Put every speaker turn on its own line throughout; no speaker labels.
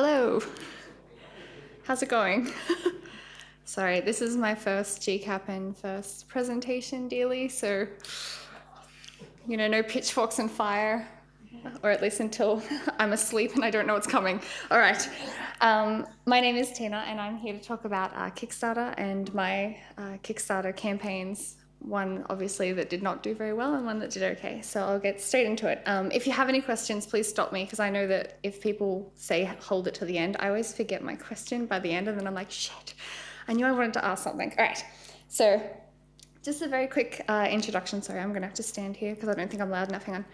Hello. How's it going? Sorry, this is my first GCAP and first presentation dealy, so, no pitchforks and fire, or at least until I'm asleep and I don't know what's coming. All right. My name is Tina, and I'm here to talk about KickStarter and my KickStarter campaigns. One, obviously, that did not do very well and one that did okay. So I'll get straight into it. If you have any questions, please stop me, because I know that if people say hold it to the end, I always forget my question by the end, and then I'm like, shit, I knew I wanted to ask something. All right, so just a very quick introduction. Sorry, I'm going to have to stand here because I don't think I'm loud enough. Hang on.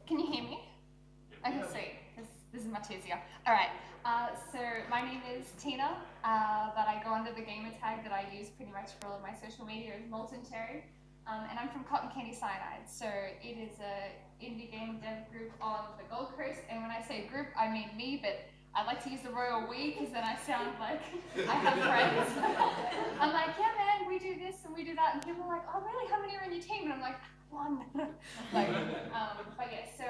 Can you hear me? Okay, sweet. This is much easier. All right. So my name is Tina, but I go under the gamer tag that I use pretty much for all of my social media as Molten Cherry, and I'm from Cotton Candy Cyanide. So it is a indie game dev group on the Gold Coast, and when I say group, I mean me, but I like to use the royal we because then I sound like I have friends. I'm like, yeah man, we do this and we do that, and people are like, oh really, how many are in your team? And I'm like, one. But yeah, so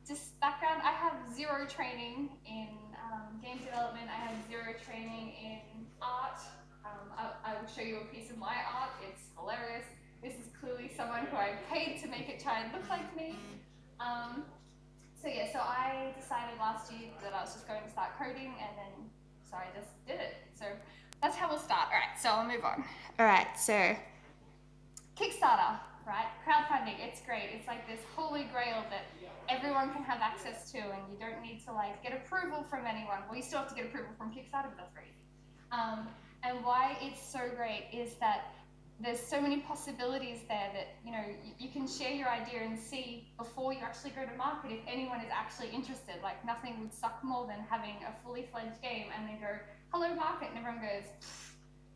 just background, I have zero training in game development. I have zero training in art. I will show you a piece of my art. It's hilarious. This is clearly someone who I paid to make it try and look like me. So I decided last year that I was just going to start coding, and then so I just did it. So that's how we'll start. All right, so I'll move on. All right, so KickStarter, right? Crowdfunding, it's great. It's like this holy grail that everyone can have access to, and you don't need to get approval from anyone. Well, you still have to get approval from Kickstarter, but that's very easy. And why it's so great is that there's so many possibilities there that you can share your idea and see before you actually go to market if anyone is actually interested. Like, nothing would suck more than having a fully fledged game and then go, hello market, and everyone goes,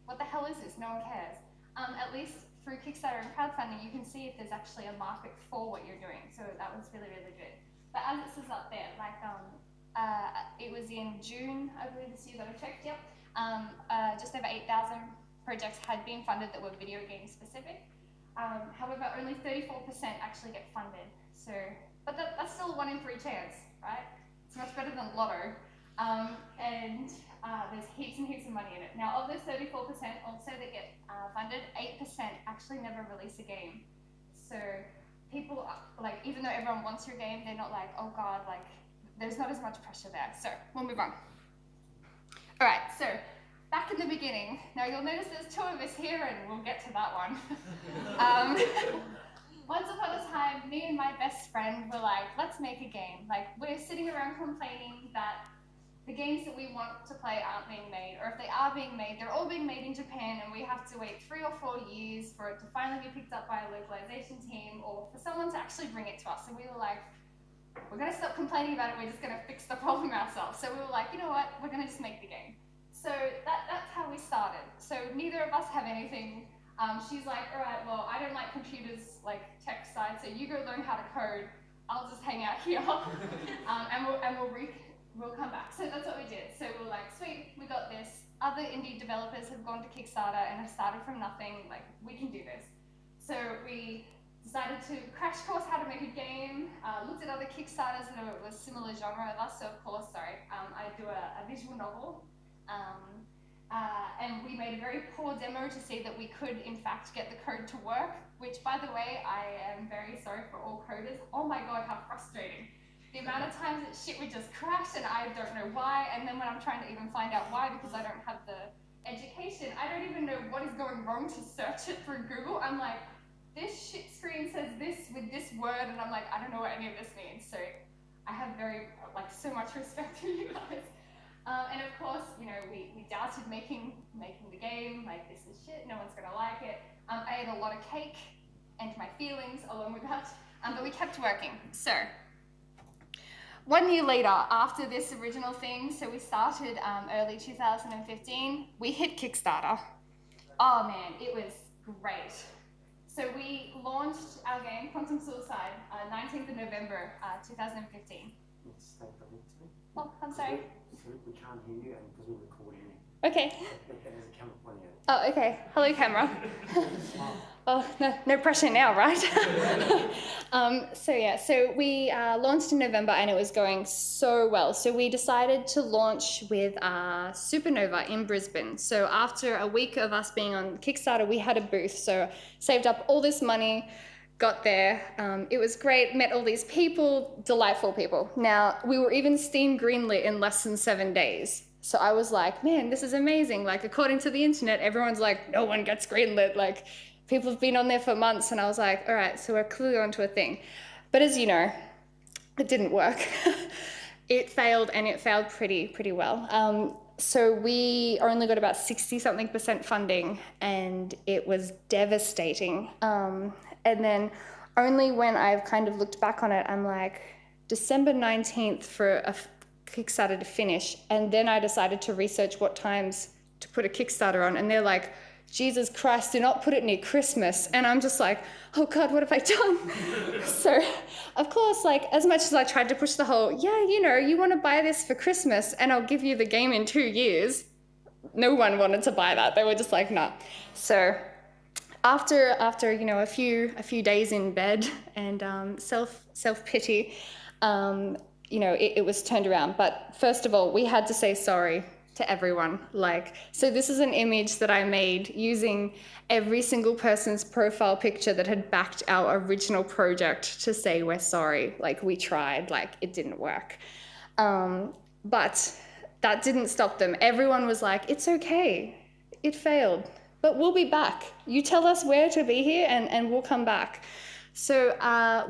what the hell is this? No one cares. At least through Kickstarter and crowdfunding, you can see if there's actually a market for what you're doing. So that was really, really good. But as it says up there, it was in June, I believe this year that I checked, yep. Just over 8,000 projects had been funded that were video game specific. However, only 34% actually get funded. So, but that's still a 1 in 3 chance, right? It's much better than Lotto. And there's heaps and heaps of money in it. Now, of those 34% also that get funded, 8% actually never release a game. So people, even though everyone wants your game, they're not like, oh God, there's not as much pressure there. So we'll move on. All right, so back in the beginning. Now you'll notice there's 2 of us here, and we'll get to that one. Once upon a time, me and my best friend were like, let's make a game. We're sitting around complaining that the games that we want to play aren't being made, or if they are being made, they're all being made in Japan, and we have to wait 3 or 4 years for it to finally be picked up by a localization team, or for someone to actually bring it to us. And we were like, we're gonna stop complaining about it, we're just gonna fix the problem ourselves. So we were like, you know what, we're gonna just make the game. So that's how we started. So neither of us have anything. She's like, all right, well, I don't like computers, tech side, so you go learn how to code, I'll just hang out here, and we'll come back. So that's what we did. So we were like, sweet, we got this. Other indie developers have gone to Kickstarter and have started from nothing. We can do this. So we decided to crash course how to make a game, looked at other Kickstarters that were similar genre of us. So of course, I do a visual novel. And we made a very poor demo to see that we could, in fact, get the code to work, which, by the way, I am very sorry for all coders. Oh my God, how frustrating. The amount of times that shit would just crash and I don't know why, and then when I'm trying to even find out why because I don't have the education, I don't even know what is going wrong to search it through Google. I'm like, this shit screen says this with this word, and I'm like, I don't know what any of this means. So I have so much respect for you guys. And of course, we doubted making the game, this is shit, no one's gonna like it. I ate a lot of cake and my feelings along with that, but we kept working. So 1 year later, after this original thing, so we started early 2015, we hit Kickstarter. Oh man, it was great. So we launched our game, Quantum Suicide, 19th of November, 2015. Oh, I'm sorry.
We can't hear you, and because we're recording you.
Okay.
There's a camera pointing at you.
Oh, okay. Hello, camera. Oh, no pressure now, right? So we launched in November and it was going so well. So we decided to launch with Supernova in Brisbane. So after a week of us being on Kickstarter, we had a booth. So saved up all this money, got there. It was great, met all these people, delightful people. Now, we were even Steam greenlit in less than 7 days. So I was like, man, this is amazing. Like, according to the internet, everyone's like, no one gets greenlit. Like, people have been on there for months, and I was like, all right, so we're clearly onto a thing. But as you know, it didn't work. It failed, and it failed pretty well. So we only got about 60-something% funding, and it was devastating. And then only when I've kind of looked back on it, I'm like, December 19th for a Kickstarter to finish, and then I decided to research what times to put a Kickstarter on, and they're like, Jesus Christ, do not put it near Christmas. And I'm just like, oh God, what have I done? So, of course, like, as much as I tried to push the whole, yeah, you know, you want to buy this for Christmas and I'll give you the game in 2 years, no one wanted to buy that. They were just like, nah. So after you know, a few days in bed and self-pity, you know, it was turned around. But first of all, we had to say sorry to everyone. Like, so this is an image that I made using every single person's profile picture that had backed our original project to say we're sorry, like we tried, like it didn't work. But that didn't stop them. Everyone was like, it's okay, it failed, but we'll be back. You tell us where to be here and we'll come back. So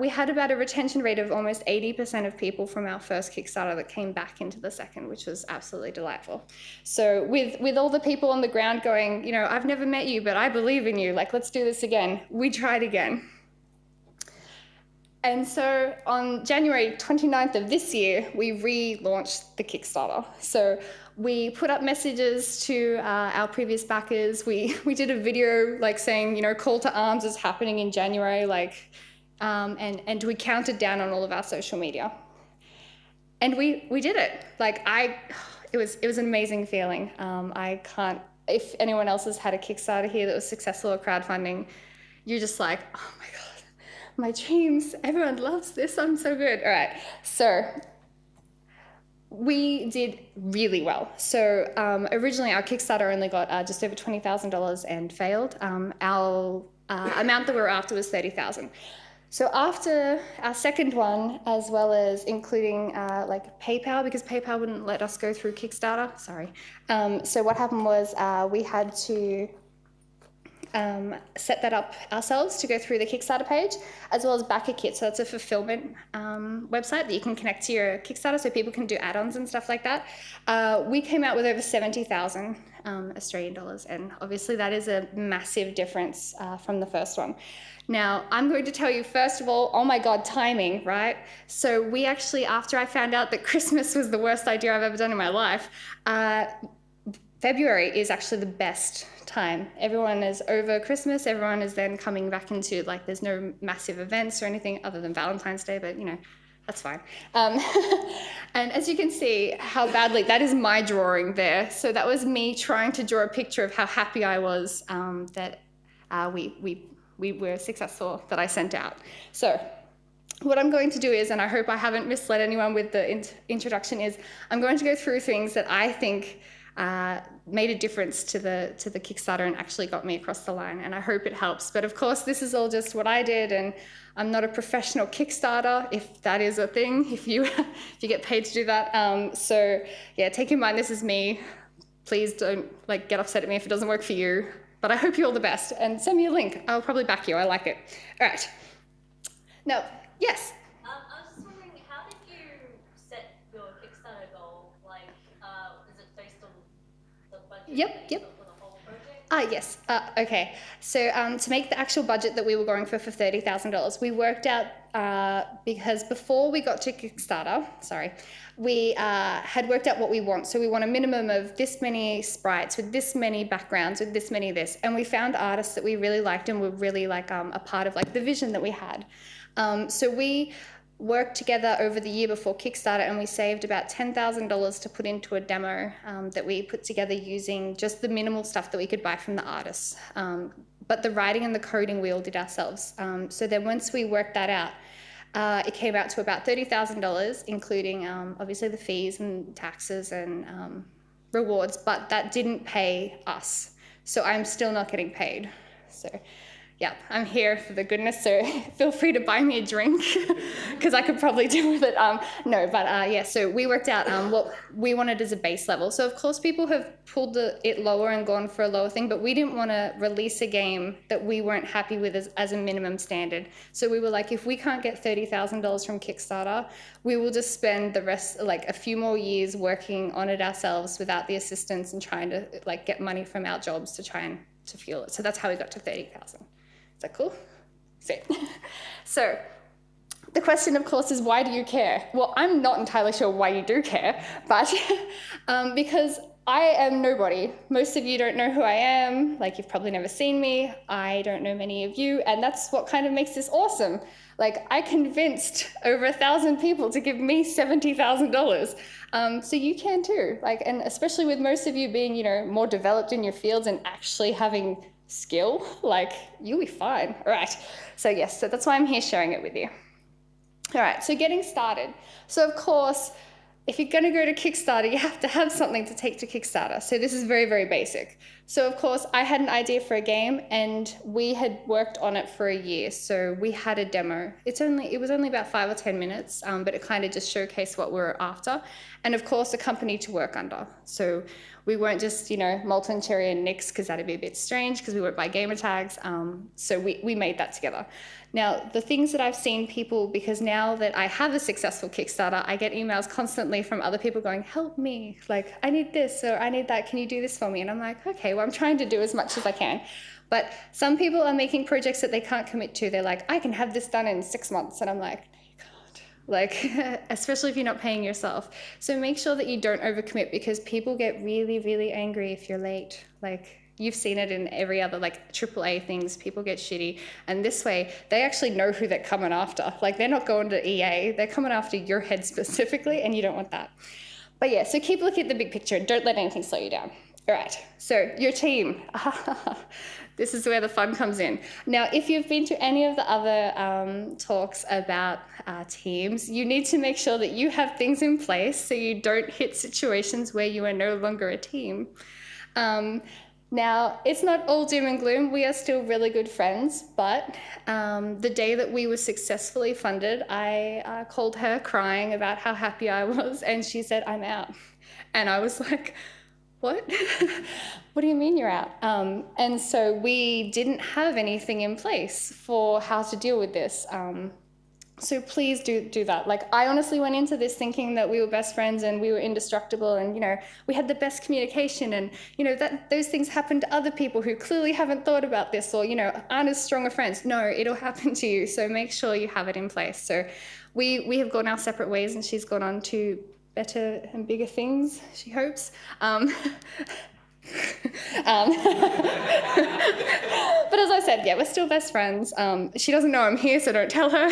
we had about a retention rate of almost 80% of people from our first Kickstarter that came back into the second, which was absolutely delightful. So with all the people on the ground going, you know, I've never met you, but I believe in you, like, let's do this again. We tried again. And so on January 29th of this year, we relaunched the Kickstarter. So we put up messages to our previous backers. We did a video like saying, you know, call to arms is happening in January, like, and we counted down on all of our social media. And we did it. Like, it was an amazing feeling. I can't, if anyone else has had a Kickstarter here that was successful or crowdfunding, you're just like, oh my God, my dreams, everyone loves this, I'm so good. All right, so we did really well. So originally our Kickstarter only got just over $20,000 and failed. Our amount that we were after was $30,000. So after our second one, as well as including like PayPal, because PayPal wouldn't let us go through Kickstarter, sorry. So what happened was we had to set that up ourselves to go through the Kickstarter page, as well as BackerKit. So that's a fulfillment website that you can connect to your Kickstarter so people can do add-ons and stuff like that. We came out with over 70,000 Australian dollars, and obviously that is a massive difference from the first one. Now, I'm going to tell you, first of all, oh my God, timing, right? So we actually, after I found out that Christmas was the worst idea I've ever done in my life, February is actually the best time. Everyone is over Christmas, everyone is then coming back into, like, there's no massive events or anything other than Valentine's Day, but you know, that's fine. And as you can see how badly, that is my drawing there. So that was me trying to draw a picture of how happy I was that we were successful, that I sent out. So what I'm going to do is, and I hope I haven't misled anyone with the introduction, is I'm going to go through things that I think made a difference to the Kickstarter and actually got me across the line, and I hope it helps. But of course, this is all just what I did, and I'm not a professional Kickstarter, if that is a thing, if you get paid to do that. So yeah, take in mind this is me. Please don't like get upset at me if it doesn't work for you, but I hope you all the best, and send me a link. I'll probably back you, I like it. All right. Now, yes?
I was just wondering, how did you set your Kickstarter goal? Like, is it based on the budget
Yep.
for the whole project?
Yes. Okay. So to make the actual budget that we were going for $30,000, we worked out, because before we got to Kickstarter, we had worked out what we want. So we want a minimum of this many sprites with this many backgrounds with this many this, and we found artists that we really liked and were really like a part of like the vision that we had. So we worked together over the year before Kickstarter, and we saved about $10,000 to put into a demo that we put together using just the minimal stuff that we could buy from the artists. but the writing and the coding we all did ourselves. So then once we worked that out, it came out to about $30,000, including obviously the fees and taxes and rewards, but that didn't pay us. So I'm still not getting paid. So yeah, I'm here for the goodness, so feel free to buy me a drink because I could probably do with it. Yeah, so we worked out what we wanted as a base level. So of course people have pulled it lower and gone for a lower thing, but we didn't want to release a game that we weren't happy with as a minimum standard. So we were like, if we can't get $30,000 from Kickstarter, we will just spend the rest, like a few more years working on it ourselves without the assistance and trying to like get money from our jobs to try and to fuel it. So that's how we got to 30,000. Is that cool? So the question, of course, is why do you care? Well, I'm not entirely sure why you do care, but because I am nobody. Most of you don't know who I am. Like, you've probably never seen me. I don't know many of you, and that's what kind of makes this awesome. Like, I convinced over 1,000 people to give me $70,000. So you can too. Like, and especially with most of you being, you know, more developed in your fields and actually having skill, like, you'll be fine. All right. So yes, so that's why I'm here sharing it with you. All right, so getting started. So of course, if you're going to go to Kickstarter, you have to have something to take to Kickstarter. So this is very, very basic. So of course, I had an idea for a game and we had worked on it for a year. So we had a demo. It was only about 5 or 10 minutes, but it kind of just showcased what we were after. And of course, a company to work under. So we weren't just, you know, Molten, Cherry, and Nix, because that'd be a bit strange because we went by gamer tags. So we made that together. Now, the things that I've seen people, because now that I have a successful Kickstarter, I get emails constantly from other people going, help me, like, I need this or I need that, can you do this for me? And I'm like, okay, well, I'm trying to do as much as I can. But some people are making projects that they can't commit to. They're like, I can have this done in 6 months. And I'm like, no, you can't. Like, especially if you're not paying yourself. So make sure that you don't overcommit, because people get really, really angry if you're late. Like, you've seen it in every other, like, AAA things. People get shitty. And this way, they actually know who they're coming after. Like, they're not going to EA. They're coming after your head specifically, and you don't want that. But yeah, so keep looking at the big picture. Don't let anything slow you down. All right, so your team. This is where the fun comes in. Now, if you've been to any of the other talks about teams, you need to make sure that you have things in place so you don't hit situations where you are no longer a team. Now, it's not all doom and gloom. We are still really good friends, but the day that we were successfully funded, I called her crying about how happy I was, and she said, I'm out. And I was like, what? What do you mean you're out? And so we didn't have anything in place for how to deal with this. So please do that. Like, I honestly went into this thinking that we were best friends and we were indestructible and, you know, we had the best communication and, you know, that those things happen to other people who clearly haven't thought about this or, you know, aren't as strong of friends. No, it'll happen to you. So make sure you have it in place. So we have gone our separate ways, and she's gone on to better and bigger things, she hopes. But as I said, yeah, we're still best friends. She doesn't know I'm here, so don't tell her.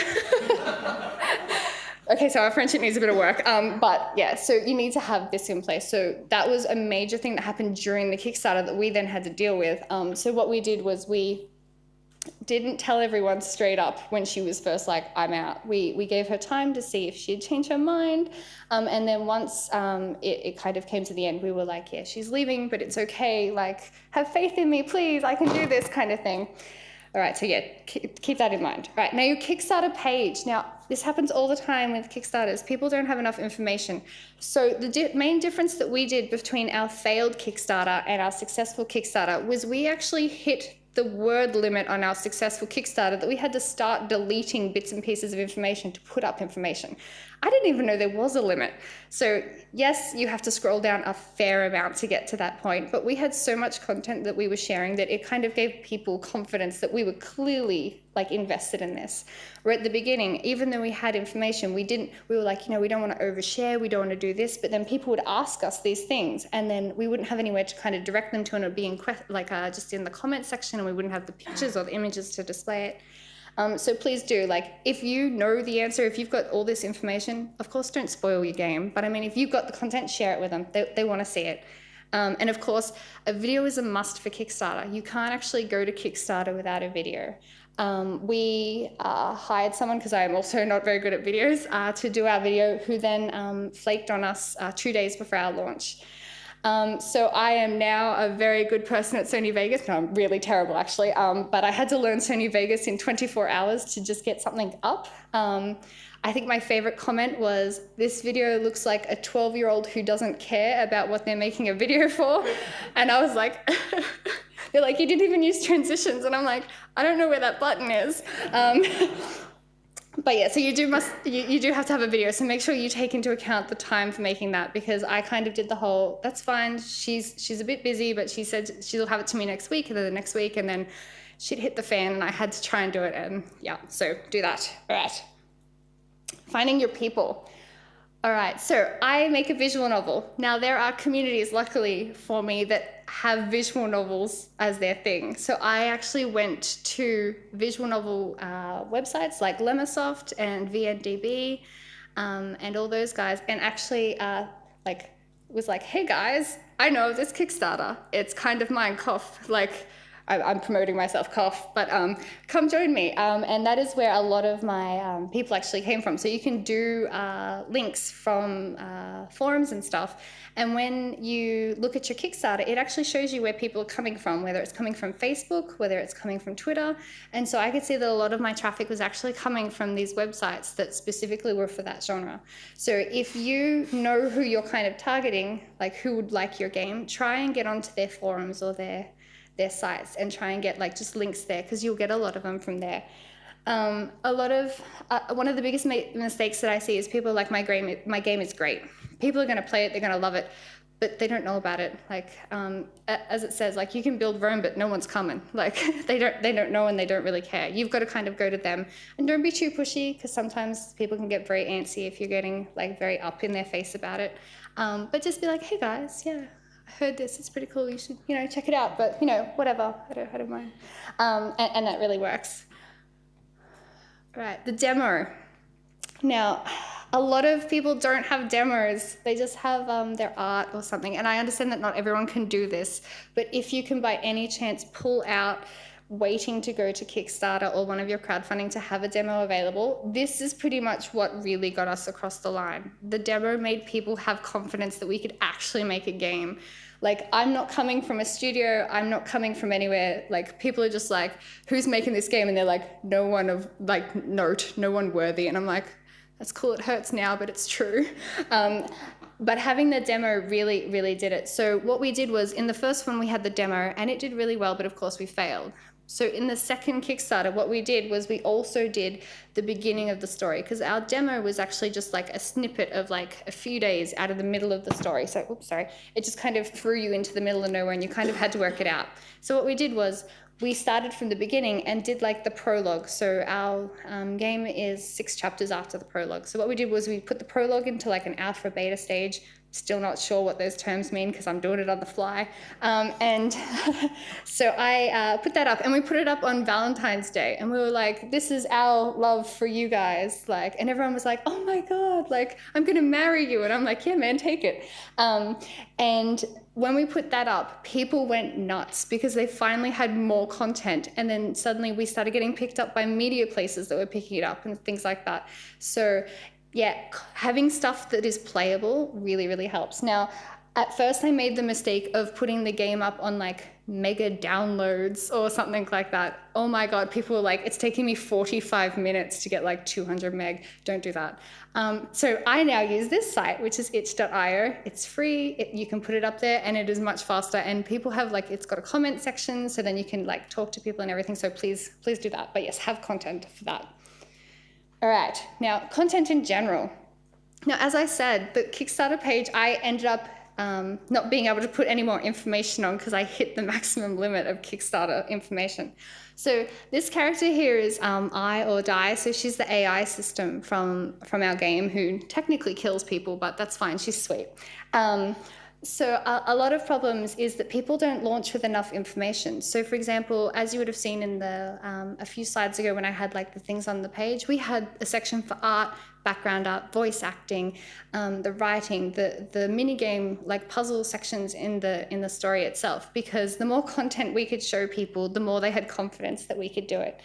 Okay, so our friendship needs a bit of work. But yeah, so you need to have this in place. So that was a major thing that happened during the Kickstarter that we then had to deal with. So what we did was we didn't tell everyone straight up when she was first like, I'm out. We gave her time to see if she'd change her mind. And then once it kind of came to the end, we were like, yeah, she's leaving, but it's okay. Like, have faith in me, please. I can do this kind of thing. All right, so yeah, keep that in mind. All right, now your Kickstarter page. Now, this happens all the time with Kickstarters. People don't have enough information. So the main difference that we did between our failed Kickstarter and our successful Kickstarter was we actually hit the word limit on our successful Kickstarter that we had to start deleting bits and pieces of information to put up information. I didn't even know there was a limit. So yes, you have to scroll down a fair amount to get to that point, but we had so much content that we were sharing that it kind of gave people confidence that we were clearly like invested in this. Where at the beginning, even though we had information, we were like, you know, we don't want to overshare, we don't want to do this, but then people would ask us these things and then we wouldn't have anywhere to kind of direct them to, and it would be just in the comment section, and we wouldn't have the pictures or the images to display it. So please do, like, if you know the answer, if you've got all this information, of course don't spoil your game, but I mean, if you've got the content, share it with them. They want to see it. And of course, a video is a must for Kickstarter. You can't actually go to Kickstarter without a video. We hired someone, because I am also not very good at videos, to do our video, who then flaked on us 2 days before our launch. So I am now a very good person at Sony Vegas. No, I'm really terrible actually, but I had to learn Sony Vegas in 24 hours to just get something up. I think my favorite comment was, "This video looks like a 12-year-old who doesn't care about what they're making a video for." And I was like, they're like, "You didn't even use transitions." And I'm like, I don't know where that button is. But yeah, so you do have to have a video. So make sure you take into account the time for making that, because I kind of did the whole, that's fine, she's a bit busy, but she said she'll have it to me next week, and then the next week, and then she'd hit the fan and I had to try and do it. And yeah, so do that. All right. Finding your people. All right, so I make a visual novel. Now there are communities, luckily for me, that have visual novels as their thing. So I actually went to visual novel websites like Lemmasoft and VNDB and all those guys, and actually was like, "Hey guys, I know this Kickstarter. It's kind of mine, cough." Like, I'm promoting myself, cough, but come join me. And that is where a lot of my people actually came from. So you can do links from forums and stuff. And when you look at your Kickstarter, it actually shows you where people are coming from, whether it's coming from Facebook, whether it's coming from Twitter. And so I could see that a lot of my traffic was actually coming from these websites that specifically were for that genre. So if you know who you're kind of targeting, like who would like your game, try and get onto their forums or their sites and try and get like just links there, because you'll get a lot of them from there. One of the biggest mistakes that I see is people are like, my game is great. People are going to play it, they're going to love it, but they don't know about it. Like, as it says, like, you can build Rome, but no one's coming. Like, they don't know and they don't really care. You've got to kind of go to them, and don't be too pushy, because sometimes people can get very antsy if you're getting like very up in their face about it. But just be like, "Hey guys, yeah, I heard this, it's pretty cool, you should, check it out, but, whatever, I don't mind." And that really works. Right, the demo. Now, a lot of people don't have demos, they just have their art or something, and I understand that not everyone can do this, but if you can by any chance pull out waiting to go to Kickstarter or one of your crowdfunding to have a demo available, this is pretty much what really got us across the line. The demo made people have confidence that we could actually make a game. Like, I'm not coming from a studio, I'm not coming from anywhere. Like, people are just like, "Who's making this game?" And they're like, "No one of like note, no one worthy." And I'm like, that's cool, it hurts now, but it's true. But having the demo really, really did it. So what we did was, in the first one we had the demo and it did really well, but of course we failed. So in the second Kickstarter, what we did was we also did the beginning of the story, because our demo was actually just like a snippet of like a few days out of the middle of the story. So, oops, sorry. It just kind of threw you into the middle of nowhere and you kind of had to work it out. So what we did was we started from the beginning and did like the prologue. So our game is 6 chapters after the prologue. So what we did was we put the prologue into like an alpha beta stage. Still not sure what those terms mean because I'm doing it on the fly. And so I put that up, and we put it up on Valentine's Day, and we were like, "This is our love for you guys." Like, and everyone was like, "Oh my God, like, I'm gonna marry you." And I'm like, "Yeah, man, take it." And when we put that up, people went nuts because they finally had more content. And then suddenly we started getting picked up by media places that were picking it up and things like that. So yeah, having stuff that is playable really, really helps. Now, at first I made the mistake of putting the game up on like mega downloads or something like that. Oh my God, people were like, "It's taking me 45 minutes to get like 200 meg. Don't do that." So I now use this site, which is itch.io. It's free, you can put it up there, and it is much faster. And people have like, it's got a comment section, so then you can like talk to people and everything. So please do that. But yes, have content for that. All right, now content in general. Now, as I said, the Kickstarter page, I ended up not being able to put any more information on because I hit the maximum limit of Kickstarter information. So this character here is I or Die. So she's the AI system from our game who technically kills people, but that's fine, she's sweet. So a lot of problems is that people don't launch with enough information. So for example, as you would have seen in the a few slides ago when I had like the things on the page, we had a section for art, background art, voice acting, the writing, the mini game, like puzzle sections in the story itself. Because the more content we could show people, the more they had confidence that we could do it.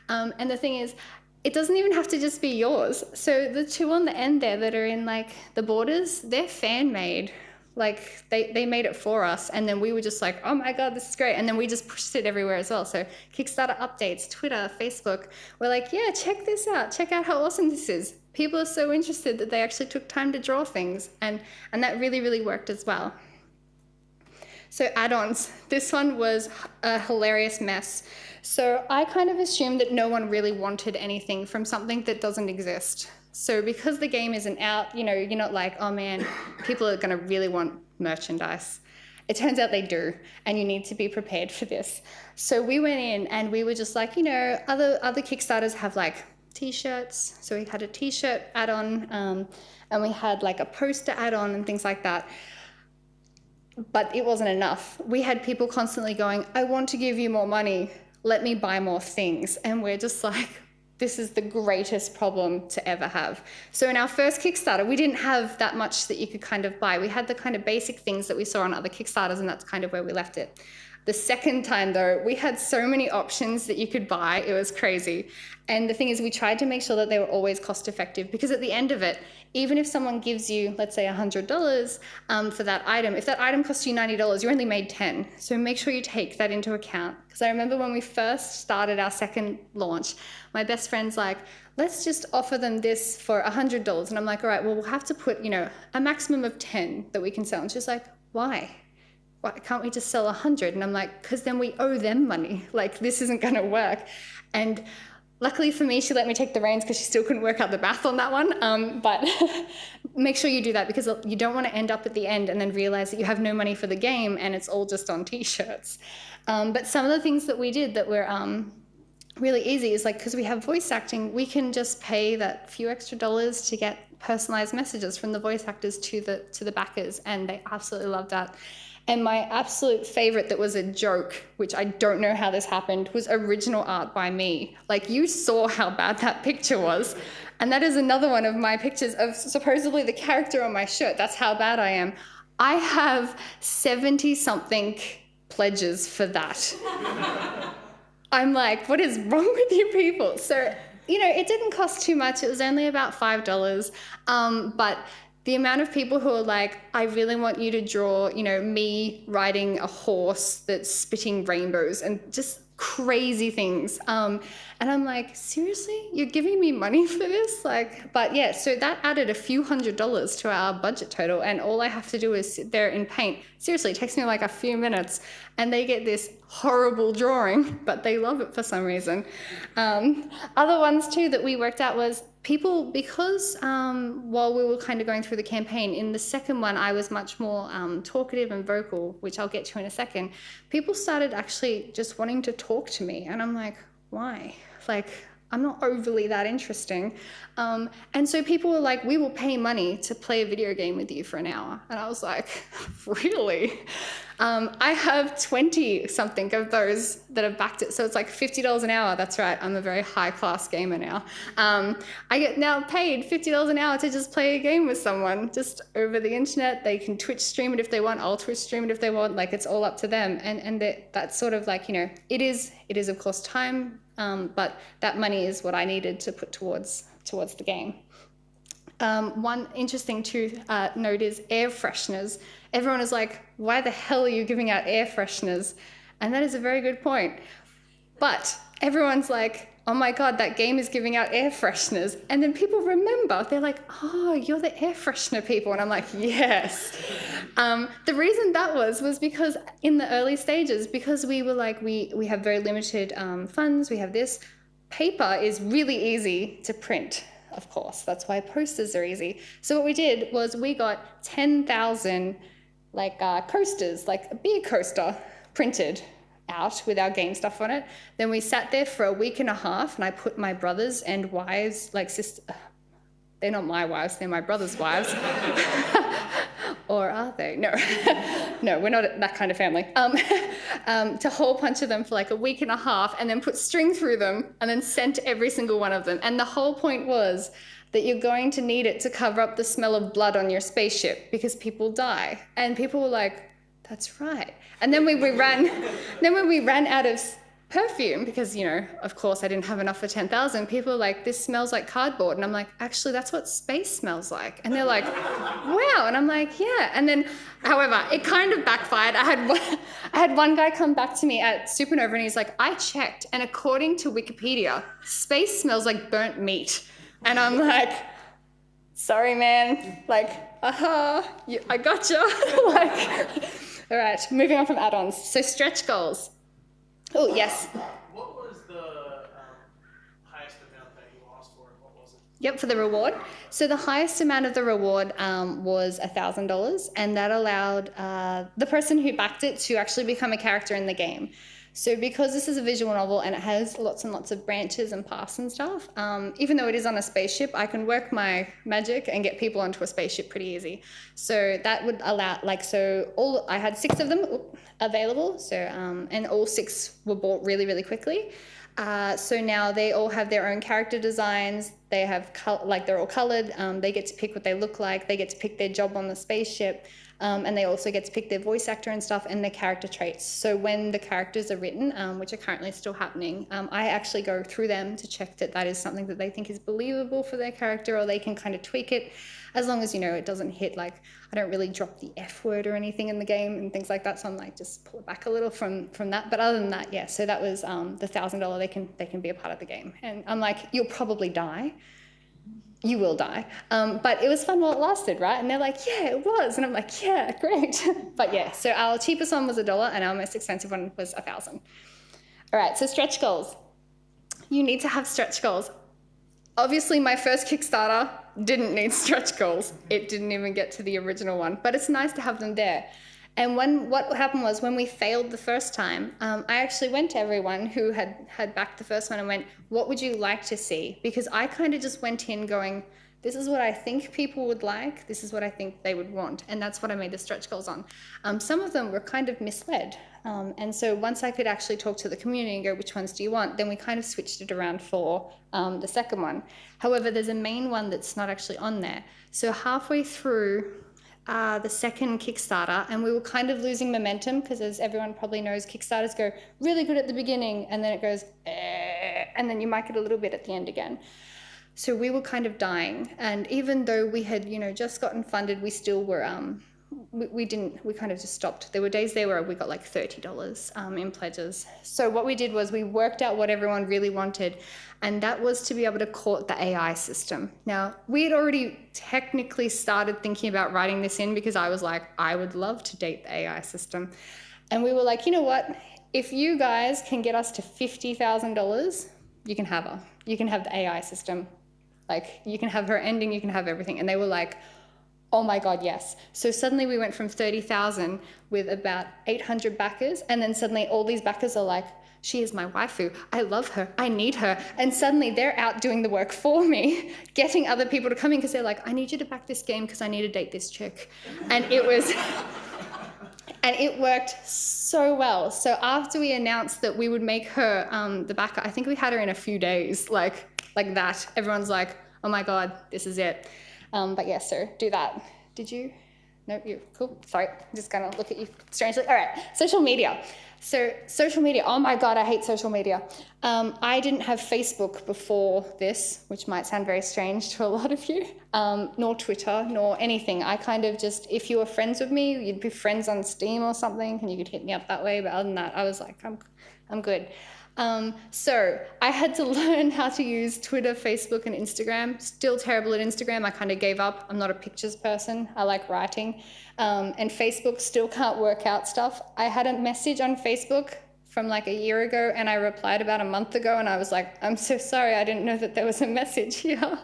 And the thing is, it doesn't even have to just be yours. So the two on the end there that are in like the borders, they're fan made. Like they made it for us, and then we were just like, oh my God, this is great. And then we just pushed it everywhere as well. So Kickstarter updates, Twitter, Facebook, we're like, yeah, check this out. Check out how awesome this is. People are so interested that they actually took time to draw things. And that really, really worked as well. So add-ons, this one was a hilarious mess. So I kind of assumed that no one really wanted anything from something that doesn't exist. So because the game isn't out, you know, you're not like, oh man, people are going to really want merchandise. It turns out they do, and you need to be prepared for this. So we went in and we were just like, you know, other Kickstarters have like t-shirts. So we had a t-shirt add-on, and we had like a poster add-on and things like that. But it wasn't enough. We had people constantly going, I want to give you more money. Let me buy more things. And we're just like, this is the greatest problem to ever have. So in our first Kickstarter, we didn't have that much that you could kind of buy. We had the kind of basic things that we saw on other Kickstarters, and that's kind of where we left it. The second time though, we had so many options that you could buy, it was crazy. And the thing is, we tried to make sure that they were always cost effective, because at the end of it, even if someone gives you, let's say $100 for that item, if that item costs you $90, you only made 10. So make sure you take that into account. Because I remember when we first started our second launch, my best friend's like, let's just offer them this for $100. And I'm like, all right, well, we'll have to put, you know, a maximum of 10 that we can sell. And she's like, why? Why can't we just sell 100? And I'm like, because then we owe them money. Like, this isn't going to work. And luckily for me, she let me take the reins because she still couldn't work out the math on that one. But make sure you do that, because you don't want to end up at the end and then realize that you have no money for the game and it's all just on t-shirts. But some of the things that we did that were really easy is like, because we have voice acting, we can just pay that few extra dollars to get personalized messages from the voice actors to the backers, and they absolutely love that. And my absolute favorite that was a joke, which I don't know how this happened, was original art by me. Like, you saw how bad that picture was. And that is another one of my pictures of supposedly the character on my shirt. That's how bad I am. I have 70-something pledges for that. I'm like, what is wrong with you people? So, you know, it didn't cost too much. It was only about $5. But the amount of people who are like, I really want you to draw, you know, me riding a horse that's spitting rainbows and just crazy things. And I'm like, seriously? You're giving me money for this? Like, but yeah, so that added a few $100s to our budget total, and all I have to do is sit there in paint. Seriously, it takes me like a few minutes, and they get this horrible drawing, but they love it for some reason. Other ones too that we worked out was people, because while we were kind of going through the campaign, in the second one I was much more talkative and vocal, which I'll get to in a second. People started actually just wanting to talk to me, and I'm like, why? Like, I'm not overly that interesting. And so people were like, we will pay money to play a video game with you for an hour. And I was like, really? I have 20-something of those that have backed it. So it's like $50 an hour. That's right. I'm a very high-class gamer now. I get now paid $50 an hour to just play a game with someone, just over the internet. They can Twitch stream it if they want. I'll Twitch stream it if they want. Like, it's all up to them. And that's sort of like, you know, it is of course time, but that money is what I needed to put towards the game. One interesting to note is air fresheners. Everyone is like, why the hell are you giving out air fresheners? And that is a very good point. But everyone's like, oh my God, that game is giving out air fresheners. And then people remember, they're like, oh, you're the air freshener people. And I'm like, yes. The reason that was because in the early stages, because we were like, we have very limited funds, we have this, paper is really easy to print. Of course, that's why posters are easy. So what we did was we got 10,000 like coasters, like a beer coaster printed out with our game stuff on it. Then we sat there for a week and a half, and I put my brothers and wives, like they're not my wives, they're my brothers' wives, Or are they? No, no, we're not that kind of family. To hole punch them for like a week and a half and then put string through them and then scent every single one of them. And the whole point was that you're going to need it to cover up the smell of blood on your spaceship because people die. And people were like, that's right. And then when we ran out of perfume, because, you know, of course I didn't have enough for 10,000, people were like, this smells like cardboard. And I'm like, actually, that's what space smells like. And they're like, wow. And I'm like, yeah. And then, however, it kind of backfired. I had one guy come back to me at Supernova and he's like, I checked. And according to Wikipedia, space smells like burnt meat. And I'm like, sorry, man. Like, I gotcha. Like, all right, moving on from add-ons. So stretch goals. Oh, yes.
What was the highest amount that you asked for? What was it?
Yep, for the reward. So the highest amount of the reward was $1,000, and that allowed the person who backed it to actually become a character in the game. So because this is a visual novel and it has lots and lots of branches and paths and stuff, even though it is on a spaceship, I can work my magic and get people onto a spaceship pretty easy. So that would allow, I had 6 of them available, so and all 6 were bought really, really quickly. So now they all have their own character designs. They have they're all colored. They get to pick what they look like. They get to pick their job on the spaceship. And they also get to pick their voice actor and stuff and their character traits. So when the characters are written, which are currently still happening, I actually go through them to check that that is something that they think is believable for their character, or they can kind of tweak it, as long as, you know, it doesn't hit, like, I don't really drop the F word or anything in the game and things like that. So I'm like, just pull it back a little from that. But other than that, yeah, so that was the $1,000, they can be a part of the game. And I'm like, you'll probably die. You will die. But it was fun while it lasted, right? And they're like, yeah, it was. And I'm like, yeah, great. But yeah, so our cheapest one was $1 and our most expensive one was $1,000. All right, so stretch goals. You need to have stretch goals. Obviously, my first Kickstarter didn't need stretch goals. It didn't even get to the original one, but it's nice to have them there. And what happened was, when we failed the first time, I actually went to everyone who had backed the first one and went, what would you like to see? Because I kind of just went in going, this is what I think people would like, this is what I think they would want. And that's what I made the stretch goals on. Some of them were kind of misled. And so once I could actually talk to the community and go, which ones do you want? Then we kind of switched it around for the second one. However, there's a main one that's not actually on there. So halfway through the second Kickstarter, and we were kind of losing momentum, because as everyone probably knows, Kickstarters go really good at the beginning and then it goes and then you might get a little bit at the end again. So we were kind of dying, and even though we had, you know, just gotten funded, we still were we kind of just stopped. There were days there where we got like $30 in pledges. So what we did was we worked out what everyone really wanted, and that was to be able to court the AI system. Now, we had already technically started thinking about writing this in, because I was like, I would love to date the AI system. And we were like, you know what? If you guys can get us to $50,000, you can have her. You can have the AI system. Like, you can have her ending, you can have everything. And they were like, oh my God, yes. So suddenly we went from 30,000 with about 800 backers, and then suddenly all these backers are like, she is my waifu, I love her, I need her. And suddenly they're out doing the work for me, getting other people to come in, because they're like, I need you to back this game because I need to date this chick. And it was, and it worked so well. So after we announced that we would make her the backer, I think we had her in a few days, like that. Everyone's like, oh my God, this is it. But yes, sir, do that. Did you? No, you, cool. Sorry, I'm just gonna look at you strangely. All right, social media. So social media, oh my God, I hate social media. I didn't have Facebook before this, which might sound very strange to a lot of you, nor Twitter, nor anything. I kind of just, if you were friends with me, you'd be friends on Steam or something, and you could hit me up that way. But other than that, I was like, I'm good. So I had to learn how to use Twitter, Facebook, and Instagram. Still terrible at Instagram. I kind of gave up. I'm not a pictures person. I like writing. And Facebook, still can't work out stuff. I had a message on Facebook from like a year ago, and I replied about a month ago, and I was like, I'm so sorry. I didn't know that there was a message here.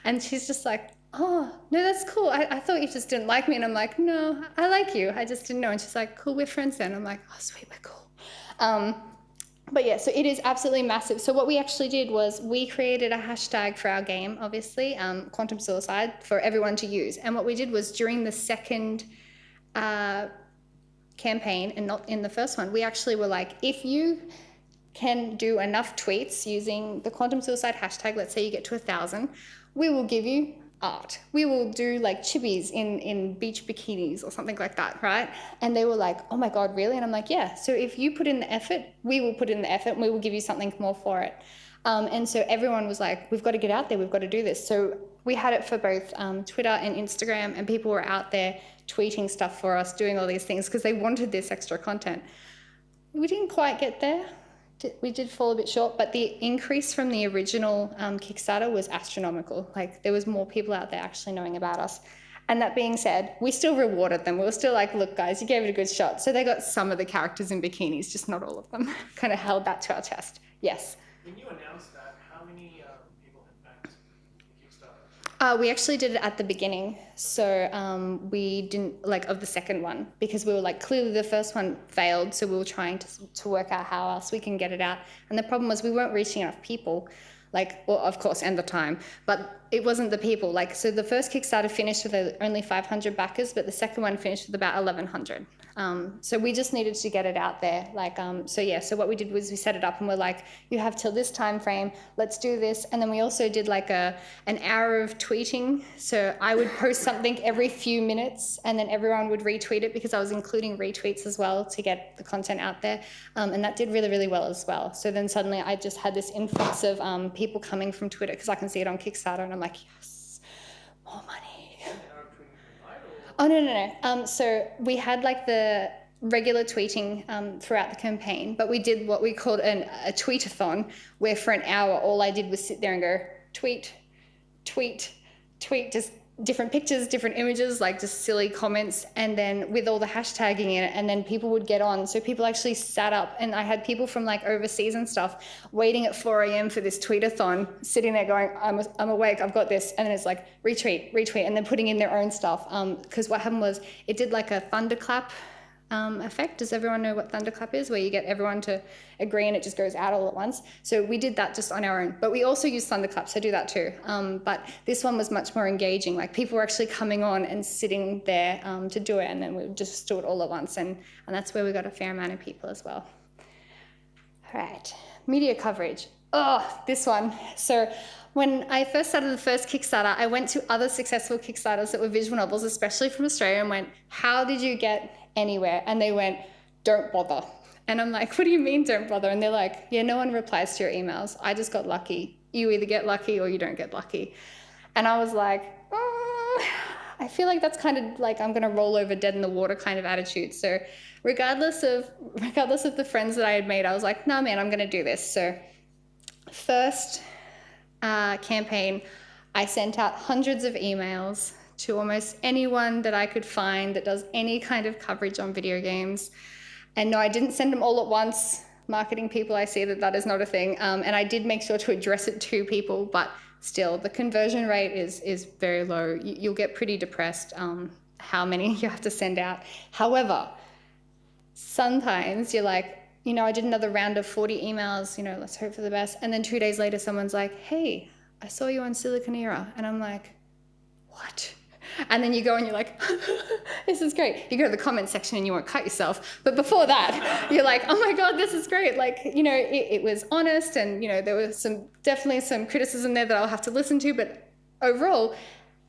And she's just like, oh, no, that's cool. I thought you just didn't like me. And I'm like, no, I like you. I just didn't know. And she's like, cool, we're friends then. I'm like, oh, sweet, we're cool. But yeah, so it is absolutely massive. So what we actually did was we created a hashtag for our game, obviously, Quantum Suicide, for everyone to use. And what we did was during the second campaign and not in the first one, we actually were like, if you can do enough tweets using the quantum suicide hashtag, let's say you get to 1,000, we will give you art. We will do like chibis in beach bikinis or something like that, right? And they were like, oh my God, really? And I'm like, yeah. So if you put in the effort, we will put in the effort and we will give you something more for it. And so everyone was like, we've got to get out there. We've got to do this. So we had it for both Twitter and Instagram, and people were out there tweeting stuff for us, doing all these things because they wanted this extra content. We didn't quite get there. We did fall a bit short, but the increase from the original Kickstarter was astronomical. Like, there was more people out there actually knowing about us. And that being said, we still rewarded them. We were still like, look, guys, you gave it a good shot. So they got some of the characters in bikinis, just not all of them. Kind of held that to our chest. Yes.
When you announced that, how many people had backed the Kickstarter?
We actually did it at the beginning. So we didn't, like, of the second one, because we were like, clearly the first one failed. So we were trying to work out how else we can get it out. And the problem was we weren't reaching enough people. Like, well, of course, and the time, but it wasn't the people. Like, so the first Kickstarter finished with only 500 backers, but the second one finished with about 1,100. So we just needed to get it out there. Like, so what we did was we set it up and we're like, you have till this time frame, let's do this. And then we also did like an hour of tweeting. So I would post something every few minutes and then everyone would retweet it, because I was including retweets as well to get the content out there. And that did really, really well as well. So then suddenly I just had this influx of people coming from Twitter, because I can see it on Kickstarter, and I'm like, yes, more money. Oh, no. So we had like the regular tweeting throughout the campaign, but we did what we called a tweetathon, where for an hour all I did was sit there and go tweet, just different pictures, different images, like just silly comments, and then with all the hashtagging in it, and then people would get on. So people actually sat up, and I had people from like overseas and stuff waiting at 4 a.m. for this tweetathon, sitting there going, I'm awake, I've got this, and then it's like retweet, and then putting in their own stuff. Because what happened was it did like a thunderclap effect. Does everyone know what thunderclap is? Where you get everyone to agree and it just goes out all at once. So we did that just on our own, but we also use thunderclap, so do that too. But this one was much more engaging. Like, people were actually coming on and sitting there to do it, and then we would just do it all at once, and that's where we got a fair amount of people as well. All right, media coverage. Oh, this one. So when I first started the first Kickstarter, I went to other successful Kickstarters that were visual novels, especially from Australia, and went, how did you get anywhere? And they went, don't bother. And I'm like, what do you mean don't bother? And they're like, yeah, no one replies to your emails. I just got lucky. You either get lucky or you don't get lucky. And I was like, I feel like that's kind of like I'm going to roll over dead in the water kind of attitude. So regardless of the friends that I had made, I was like, no, man, I'm going to do this. So first campaign, I sent out hundreds of emails to almost anyone that I could find that does any kind of coverage on video games. And no, I didn't send them all at once. Marketing people, I see that is not a thing. And I did make sure to address it to people, but still the conversion rate is very low. You'll get pretty depressed how many you have to send out. However, sometimes you're like, I did another round of 40 emails, let's hope for the best. And then 2 days later, someone's like, hey, I saw you on Silicon Era. And I'm like, what? And then you go and you're like, this is great. You go to the comment section and you won't cut yourself. But before that, you're like, oh my God, this is great. Like, it was honest, and, there was definitely some criticism there that I'll have to listen to. But overall,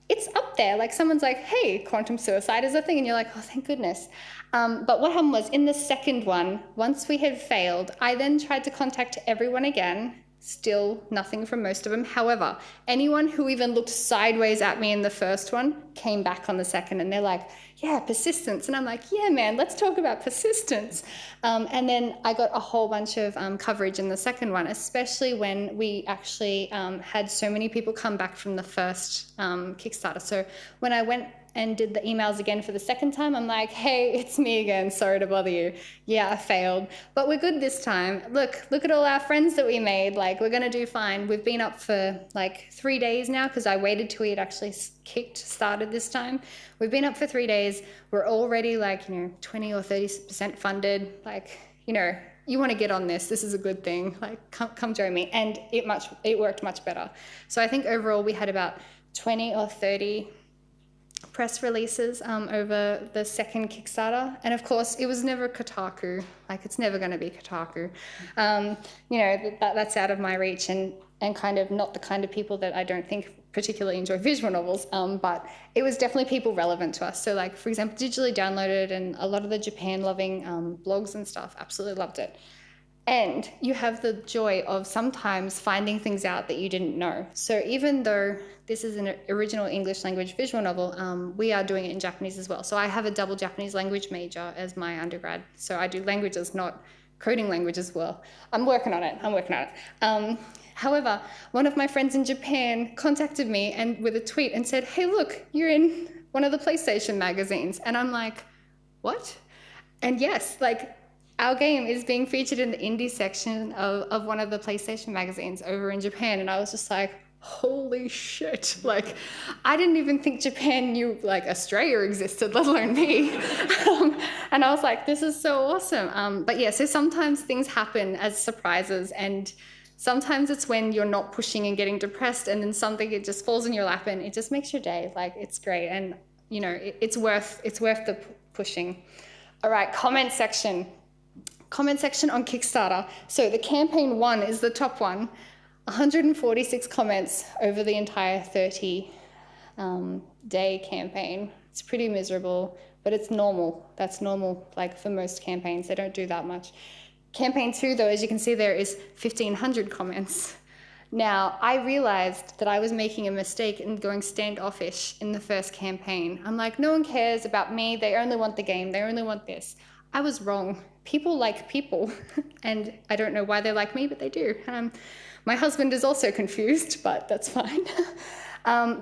it's up there. Like, someone's like, hey, quantum suicide is a thing. And you're like, oh, thank goodness. But what happened was, in the second one, once we had failed, I then tried to contact everyone again. Still nothing from most of them. However, anyone who even looked sideways at me in the first one came back on the second, and they're like, yeah, persistence. And I'm like, yeah, man, let's talk about persistence. And then I got a whole bunch of coverage in the second one, especially when we actually had so many people come back from the first Kickstarter. So when I went and did the emails again for the second time, I'm like, hey, it's me again. Sorry to bother you. Yeah, I failed, but we're good this time. Look at all our friends that we made. Like, we're going to do fine. We've been up for like 3 days now, because I waited till we had actually started this time. We've been up for 3 days. We're already like, 20 or 30% funded. Like, you want to get on this. This is a good thing. Like, come join me. And it worked much better. So I think overall we had about 20 or 30 press releases over the second Kickstarter. And of course, it was never Kotaku. Like, it's never going to be Kotaku. That's out of my reach and kind of not the kind of people that I don't think particularly enjoy visual novels, but it was definitely people relevant to us. So, like, for example, digitally downloaded and a lot of the Japan-loving blogs and stuff, absolutely loved it. And you have the joy of sometimes finding things out that you didn't know. So even though this is an original English language visual novel, we are doing it in Japanese as well. So I have a double Japanese language major as my undergrad. So I do languages, not coding language as well. I'm working on it. However, one of my friends in Japan contacted me and with a tweet and said, hey, look, you're in one of the PlayStation magazines. And I'm like, what? And yes, like, our game is being featured in the indie section of one of the PlayStation magazines over in Japan. And I was just like, holy shit. Like, I didn't even think Japan knew, like, Australia existed, let alone me. And I was like, this is so awesome. But yeah, so sometimes things happen as surprises, and sometimes it's when you're not pushing and getting depressed, and then something, it just falls in your lap and it just makes your day. Like, it's great. And, you know, it's worth the pushing. All right, comment section. Comment section on Kickstarter. So the campaign 1 is the top one. 146 comments over the entire 30-day campaign. It's pretty miserable, but it's normal. That's normal, like, for most campaigns. They don't do that much. Campaign 2, though, as you can see there, is 1,500 comments. Now, I realized that I was making a mistake in going standoffish in the first campaign. I'm like, no one cares about me. They only want the game. They only want this. I was wrong. People like people, and I don't know why they like me, but they do. My husband is also confused, but that's fine.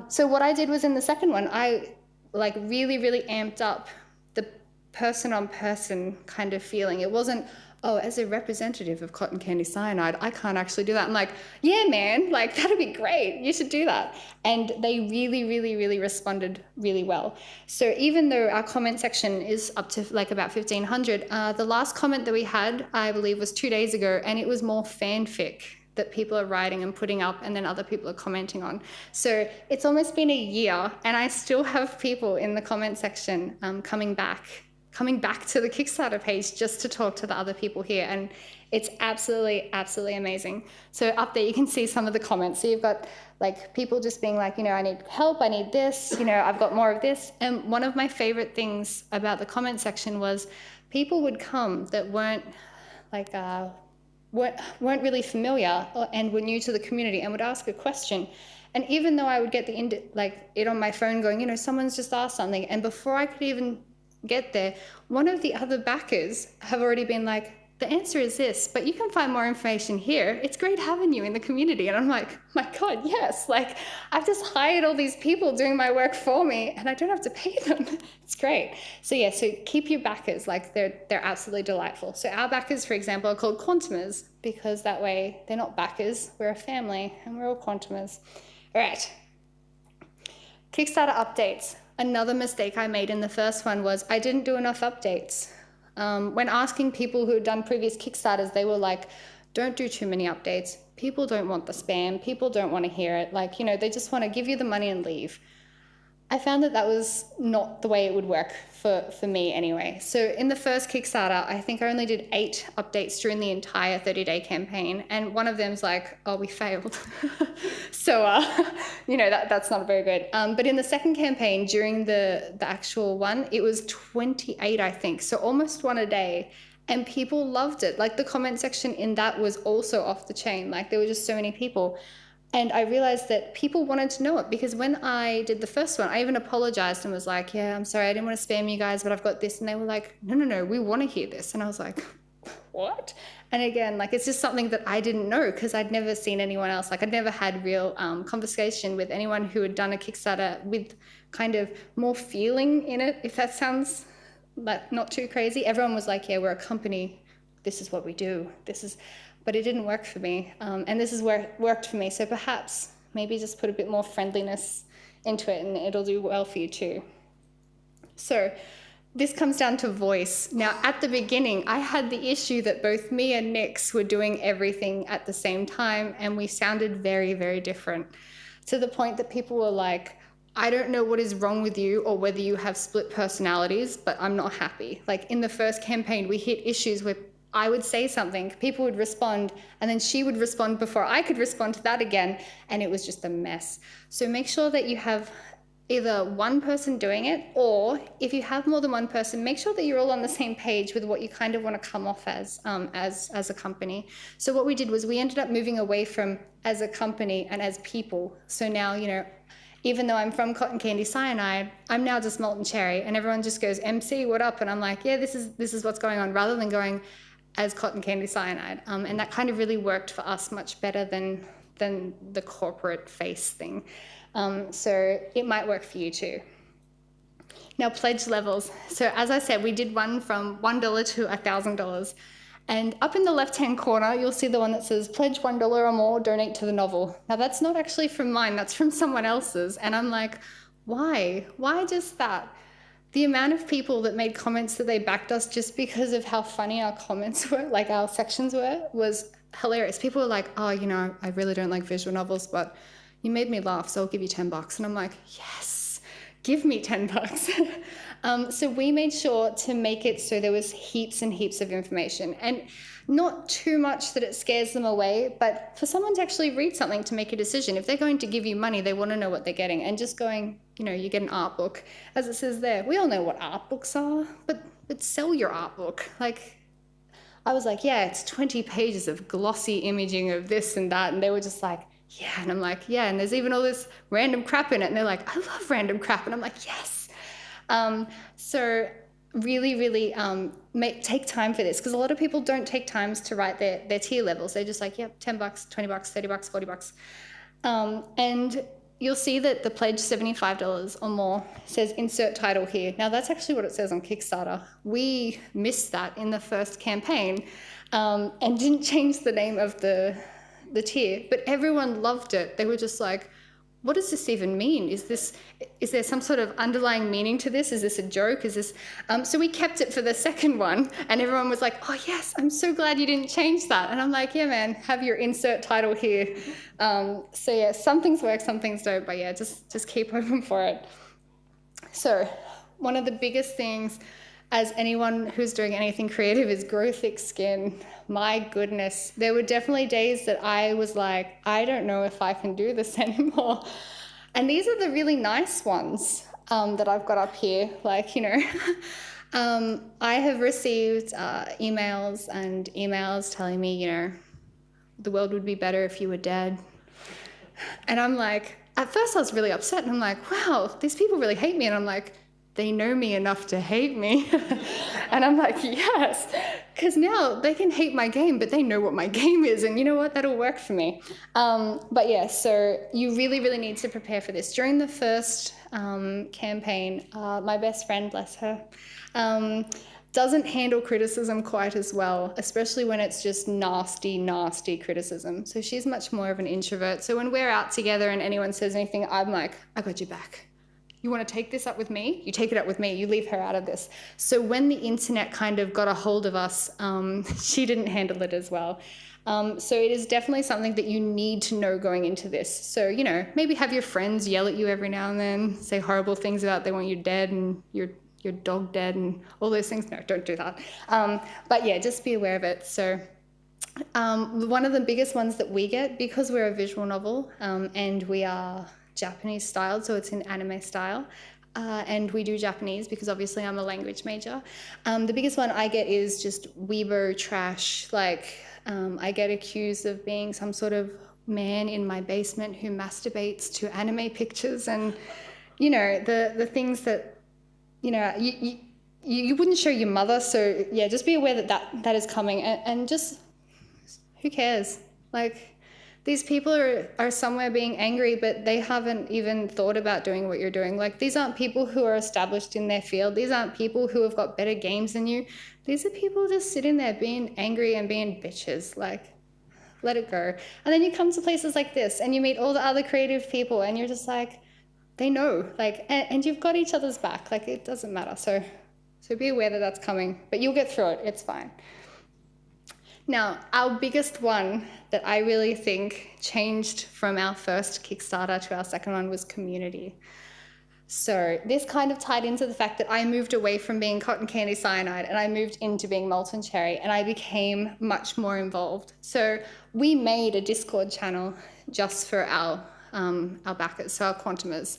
So what I did was, in the second one, I really, really amped up the person-on-person kind of feeling. It wasn't, oh, as a representative of cotton candy cyanide, I can't actually do that. I'm like, yeah, man, like, that'd be great. You should do that. And they really, really, really responded really well. So even though our comment section is up to like about 1,500, the last comment that we had, I believe, was 2 days ago, and it was more fanfic that people are writing and putting up, and then other people are commenting on. So it's almost been a year, and I still have people in the comment section coming back to the Kickstarter page just to talk to the other people here. And it's absolutely, absolutely amazing. So up there, you can see some of the comments. So you've got, like, people just being like, you know, I need help, I need this, you know, I've got more of this. And one of my favorite things about the comment section was people would come that weren't really familiar and were new to the community, and would ask a question. And even though I would get it on my phone going, you know, someone's just asked something, and before I could even get there, one of the other backers have already been like, the answer is this, but you can find more information here. It's great having you in the community. And I'm like, my God, yes. Like, I've just hired all these people doing my work for me, and I don't have to pay them. It's great. So yeah, so keep your backers. Like, they're absolutely delightful. So our backers, for example, are called Quantumers, because that way they're not backers. We're a family, and we're all Quantumers. All right. Kickstarter updates. Another mistake I made in the first one was I didn't do enough updates. When asking people who had done previous Kickstarters, they were like, don't do too many updates. People don't want the spam. People don't want to hear it. Like, you know, they just want to give you the money and leave. I found that was not the way it would work for me anyway. So in the first Kickstarter, I think I only did 8 updates during the entire 30-day campaign. And one of them's like, oh, we failed. So, you know, that's not very good. But in the second campaign, during the actual one, it was 28, I think. So almost one a day. And people loved it. Like, the comment section in that was also off the chain. Like, there were just so many people. And I realized that people wanted to know it, because when I did the first one, I even apologized and was like, yeah, I'm sorry, I didn't want to spam you guys, but I've got this. And they were like, no, we want to hear this. And I was like, what? And again, like, it's just something that I didn't know, because I'd never seen anyone else. Like, I'd never had real conversation with anyone who had done a Kickstarter with kind of more feeling in it, if that sounds like not too crazy. Everyone was like, yeah, we're a company. This is what we do. But it didn't work for me, and this is where it worked for me. So perhaps maybe just put a bit more friendliness into it, and it'll do well for you too. So this comes down to voice. Now, at the beginning, I had the issue that both me and Nix were doing everything at the same time, and we sounded very, very different, to the point that people were like, I don't know what is wrong with you or whether you have split personalities, but I'm not happy. Like in the first campaign, we hit issues where I would say something, people would respond, and then she would respond before I could respond to that again, and it was just a mess. So make sure that you have either one person doing it, or if you have more than one person, make sure that you're all on the same page with what you kind of want to come off as a company. So what we did was we ended up moving away from as a company and as people. So now, you know, even though I'm from Cotton Candy Cyanide, I'm now just Molten Cherry, and everyone just goes, MC, what up? And I'm like, yeah, this is what's going on, rather than going as Cotton Candy Cyanide. And that kind of really worked for us much better than the corporate face thing. So it might work for you too. Now, pledge levels. So as I said, we did one from $1 to $1,000. And up in the left-hand corner, you'll see the one that says, pledge $1 or more, donate to the novel. Now, that's not actually from mine, that's from someone else's. And I'm like, why? Why just that? The amount of people that made comments that they backed us just because of how funny our comments were, like our sections were, was hilarious. People were like, oh, you know, I really don't like visual novels, but you made me laugh, so I'll give you $10. And I'm like, yes, give me $10. So we made sure to make it so there was heaps and heaps of information, and not too much that it scares them away, but for someone to actually read something to make a decision. If they're going to give you money, they want to know what they're getting. And just going, you know, you get an art book, as it says there. We all know what art books are, but sell your art book. Like, I was like, yeah, it's 20 pages of glossy imaging of this and that, and they were just like, yeah. And I'm like, yeah, and there's even all this random crap in it. And they're like, I love random crap. And I'm like, yes. So really take time for this, because a lot of people don't take times to write their tier levels. They're just like, yep, $10, $20, $30, $40. And you'll see that the pledge $75 or more says insert title here. Now that's actually what it says on Kickstarter. We missed that in the first campaign and didn't change the name of the tier, but everyone loved it. They were just like, what does this even mean? Is there some sort of underlying meaning to this? Is this a joke? Is this, so we kept it for the second one, and everyone was like, oh yes, I'm so glad you didn't change that. And I'm like, yeah, man, have your insert title here. So yeah, some things work, some things don't, but yeah, just keep open for it. So one of the biggest things as anyone who's doing anything creative is grow thick skin. My goodness, there were definitely days that I was like, I don't know if I can do this anymore. And these are the really nice ones that I've got up here. Like, you know, I have received emails telling me, you know, the world would be better if you were dead. And I'm like, at first I was really upset, and I'm like, wow, these people really hate me. And I'm like, they know me enough to hate me. And I'm like, yes, because now they can hate my game, but they know what my game is, and you know what, that'll work for me. But yeah, so you really need to prepare for this. During the first campaign, my best friend, bless her, doesn't handle criticism quite as well, especially when it's just nasty criticism. So she's much more of an introvert. So when we're out together and anyone says anything, I'm like, I got your back. You want to take this up with me? You take it up with me. You leave her out of this. So when the internet kind of got a hold of us, she didn't handle it as well. So it is definitely something that you need to know going into this. So, you know, maybe have your friends yell at you every now and then, say horrible things about they want you dead and your dog dead and all those things. No, don't do that. But yeah, just be aware of it. So one of the biggest ones that we get, because we're a visual novel and we are Japanese styled, so it's in anime style, and we do Japanese because obviously I'm a language major. The biggest one I get is just weebo trash. Like I get accused of being some sort of man in my basement who masturbates to anime pictures, and you know, the things that, you know, you wouldn't show your mother. So yeah, just be aware that is coming, and just who cares? Like, these people are somewhere being angry, but they haven't even thought about doing what you're doing. Like, these aren't people who are established in their field. These aren't people who have got better games than you. These are people just sitting there being angry and being bitches. Like, let it go. And then you come to places like this and you meet all the other creative people and you're just like, they know. Like, and you've got each other's back. Like, it doesn't matter. So be aware that that's coming, but you'll get through it. It's fine. Now, our biggest one that I really think changed from our first Kickstarter to our second one was community. So this kind of tied into the fact that I moved away from being cotton candy cyanide and I moved into being molten cherry, and I became much more involved. So we made a Discord channel just for our backers, so our quantumers,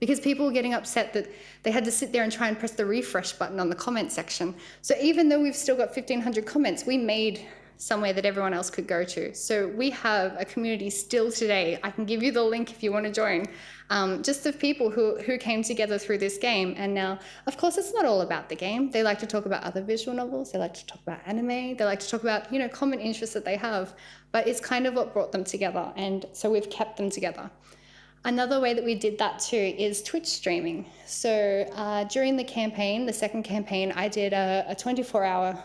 because people were getting upset that they had to sit there and try and press the refresh button on the comment section. So even though we've still got 1,500 comments, we made somewhere that everyone else could go to. So we have a community still today. I can give you the link if you want to join, just of people who came together through this game. And now, of course, it's not all about the game. They like to talk about other visual novels. They like to talk about anime. They like to talk about, common interests that they have. But it's kind of what brought them together. And so we've kept them together. Another way that we did that too is Twitch streaming. So during the campaign, the second campaign, I did a 24-hour,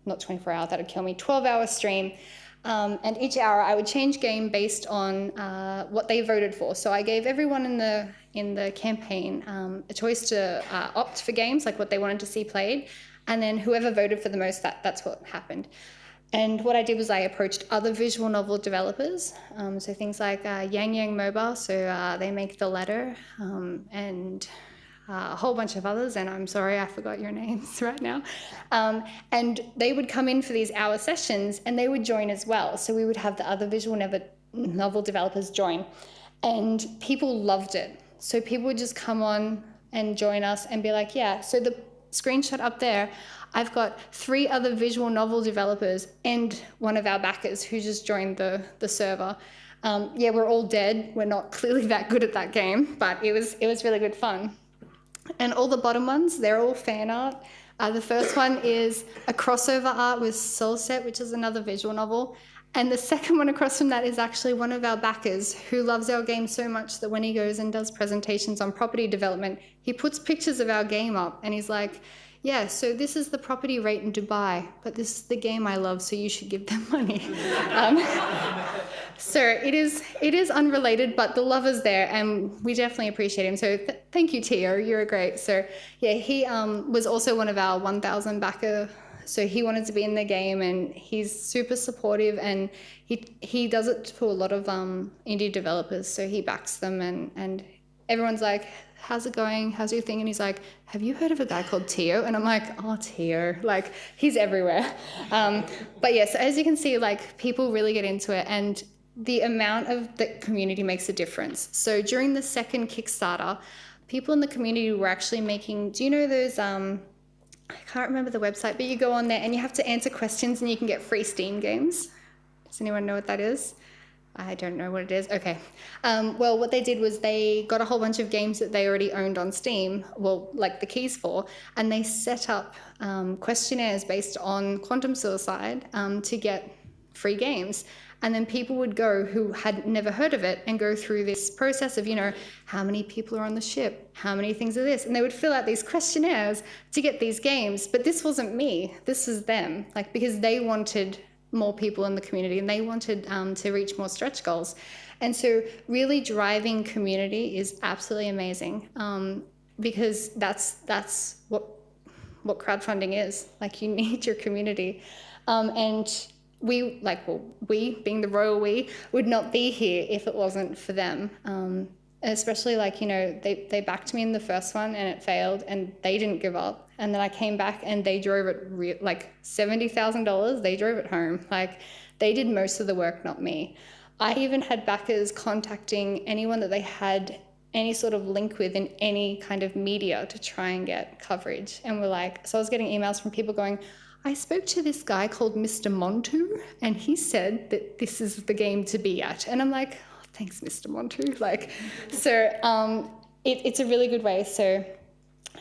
not 24-hour, that'd kill me, 12-hour stream. And each hour I would change game based on what they voted for. So I gave everyone in the campaign a choice to opt for games, like what they wanted to see played. And then whoever voted for the most, that's what happened. And what I did was I approached other visual novel developers, so things like Yang Yang Mobile, so they make The Letter, and a whole bunch of others, and I'm sorry I forgot your names right now. And they would come in for these hour sessions and they would join as well. So we would have the other visual novel developers join, and people loved it. So people would just come on and join us and be like, yeah, so the screenshot up there, I've got 3 other visual novel developers and one of our backers who just joined the server. Yeah, we're all dead. We're not clearly that good at that game, but it was really good fun. And all the bottom ones, they're all fan art. The first one is a crossover art with Soulset, which is another visual novel. And the second one across from that is actually one of our backers who loves our game so much that when he goes and does presentations on property development, he puts pictures of our game up and he's like, yeah, so this is the property rate in Dubai, but this is the game I love, so you should give them money. So it is unrelated, but the love is there, and we definitely appreciate him. So thank you, Tio, you're great. So yeah, he was also one of our 1,000 backer. So he wanted to be in the game, and he's super supportive, and he does it for a lot of indie developers. So he backs them, and everyone's like, how's it going? How's your thing? And he's like, have you heard of a guy called Tio? And I'm like, oh, Tio, like he's everywhere. But yes, as you can see, like people really get into it, and the amount of the community makes a difference. So during the second Kickstarter, people in the community were actually making, do you know those, I can't remember the website, but you go on there and you have to answer questions and you can get free Steam games. Does anyone know what that is? I don't know what it is. Okay. Well, what they did was they got a whole bunch of games that they already owned on Steam, well, like the keys for, and they set up questionnaires based on quantum suicide to get free games. And then people would go who had never heard of it and go through this process of, how many people are on the ship? How many things are this? And they would fill out these questionnaires to get these games. But this wasn't me. This was them, because they wanted more people in the community and they wanted to reach more stretch goals. And so really driving community is absolutely amazing, because that's what crowdfunding is. You need your community. And we, being the royal we, would not be here if it wasn't for them. Especially they backed me in the first one and it failed and they didn't give up. And then I came back and they drove it $70,000. They drove it home. They did most of the work, not me. I even had backers contacting anyone that they had any sort of link with in any kind of media to try and get coverage. And so I was getting emails from people going, I spoke to this guy called Mr. Montu, and he said that this is the game to be at. And I'm like, oh, thanks, Mr. Montu. It's a really good way. So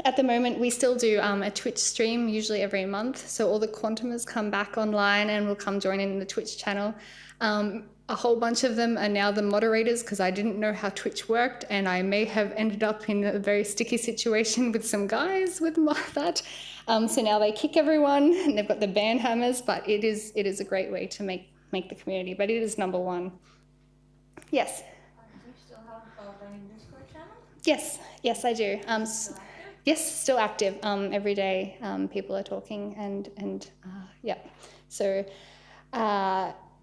at the moment, we still do a Twitch stream, usually every month. So all the quantumers come back online and will come join in the Twitch channel. A whole bunch of them are now the moderators because I didn't know how Twitch worked, and I may have ended up in a very sticky situation with some guys with that. So now they kick everyone and they've got the ban hammers, but it is a great way to make the community, but it is number one. Yes?
Do you still have a running Discord channel?
Yes, I do. Yes, still active. Every day people are talking and yeah. So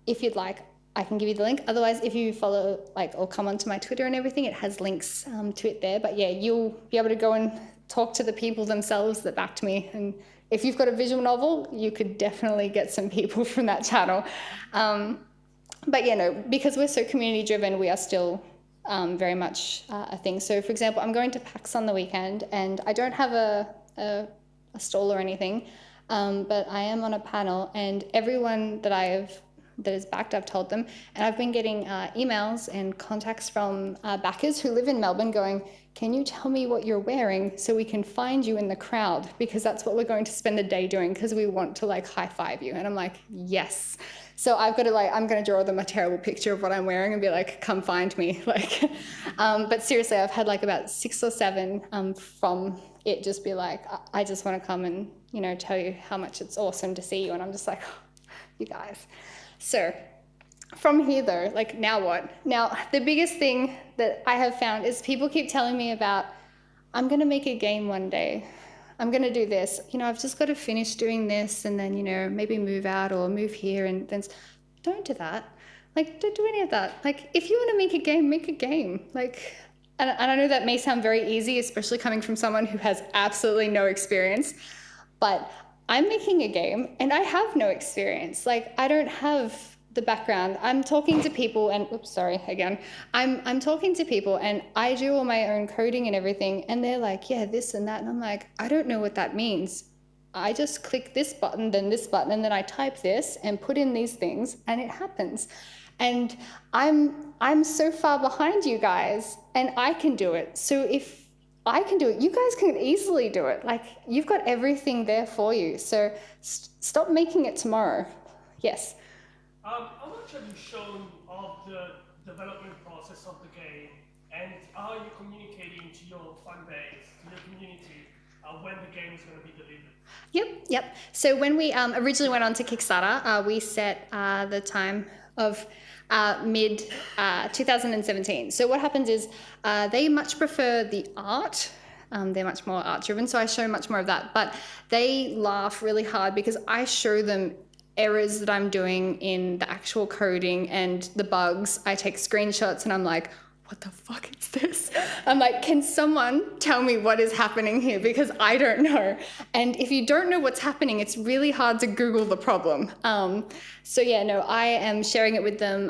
if you'd like, I can give you the link. Otherwise, if you follow or come onto my Twitter and everything, it has links to it there. But yeah, you'll be able to go and talk to the people themselves that backed me. And if you've got a visual novel, you could definitely get some people from that channel. But yeah, no, because we're so community driven, we are still very much a thing. So for example, I'm going to PAX on the weekend and I don't have a stall or anything, but I am on a panel, and everyone that is backed, I've told them, and I've been getting emails and contacts from backers who live in Melbourne going, can you tell me what you're wearing so we can find you in the crowd, because that's what we're going to spend the day doing, because we want to high five you. And I'm like, yes. So I've got to I'm going to draw them a terrible picture of what I'm wearing and be like, come find me. But seriously, I've had about 6 or 7 from it just be like, I just want to come and, tell you how much it's awesome to see you. And I'm just like, oh, you guys. So from here though, now what? Now, the biggest thing that I have found is people keep telling me about, I'm going to make a game one day. I'm going to do this. I've just got to finish doing this and then, maybe move out or move here, and then don't do that. Don't do any of that. If you want to make a game, make a game. And I know that may sound very easy, especially coming from someone who has absolutely no experience, but I'm making a game and I have no experience. I don't have the background. I'm talking to people and, oops, sorry, again. I'm talking to people and I do all my own coding and everything, and they're like, yeah, this and that. And I'm like, I don't know what that means. I just click this button, then this button, and then I type this and put in these things and it happens. And I'm so far behind you guys, and I can do it. So if I can do it, you guys can easily do it. You've got everything there for you. So stop making it tomorrow. Yes.
How much have you shown of the development process of the game, and how are you communicating to your fan base, to your community, when the game is going to be delivered?
Yep. So when we originally went on to Kickstarter, we set the time of mid 2017. So what happens is they much prefer the art. They're much more art driven, so I show much more of that. But they laugh really hard because I show them errors that I'm doing in the actual coding and the bugs. I take screenshots and I'm like, what the fuck is this? I'm like, can someone tell me what is happening here? Because I don't know. And if you don't know what's happening, it's really hard to Google the problem. So yeah, no, I am sharing it with them.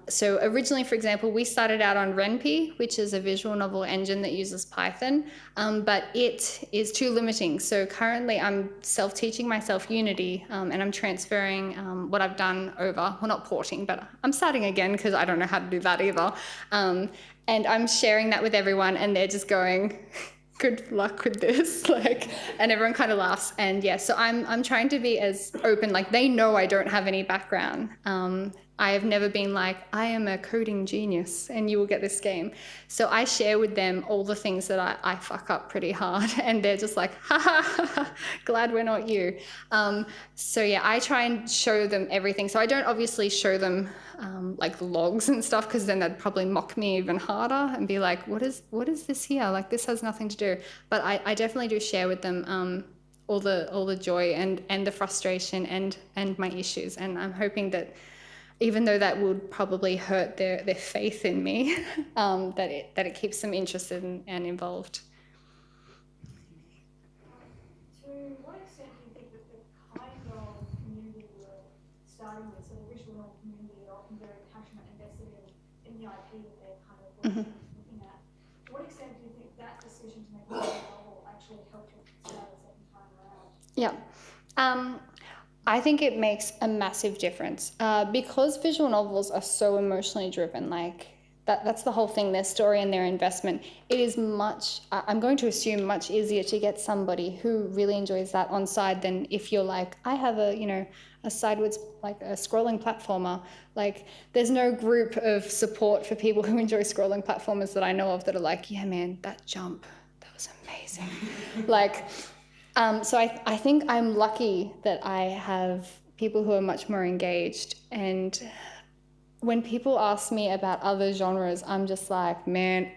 So originally, for example, we started out on RenP, which is a visual novel engine that uses Python, but it is too limiting. So currently I'm self-teaching myself Unity, and I'm transferring what I've done over, well, not porting, but I'm starting again because I don't know how to do that either. And I'm sharing that with everyone, and they're just going, good luck with this, and everyone kind of laughs. And yeah, so I'm trying to be as open, they know I don't have any background. I have never been like, I am a coding genius and you will get this game. So I share with them all the things that I fuck up pretty hard, and they're just like, ha ha, ha, glad we're not you. So yeah, I try and show them everything. So I don't obviously show them logs and stuff, because then they'd probably mock me even harder and be like, what is this here? This has nothing to do. But I definitely do share with them all the joy and the frustration and my issues. And I'm hoping that even though that would probably hurt their faith in me, that it keeps them interested and involved.
To what extent do you think that the kind of community you're starting with, so the visual novel community, are often very passionate and invested in the IP that they're kind of looking at? To what extent do you think that decision to make a visual novel actually helped you start the second time around?
Yeah. I think it makes a massive difference because visual novels are so emotionally driven. That's the whole thing, their story and their investment. It is I'm going to assume much easier to get somebody who really enjoys that on side than if you're like, I have a sideways, a scrolling platformer. There's no group of support for people who enjoy scrolling platformers that I know of that are like, yeah, man, that jump, that was amazing. So I think I'm lucky that I have people who are much more engaged. And when people ask me about other genres, I'm just like, man,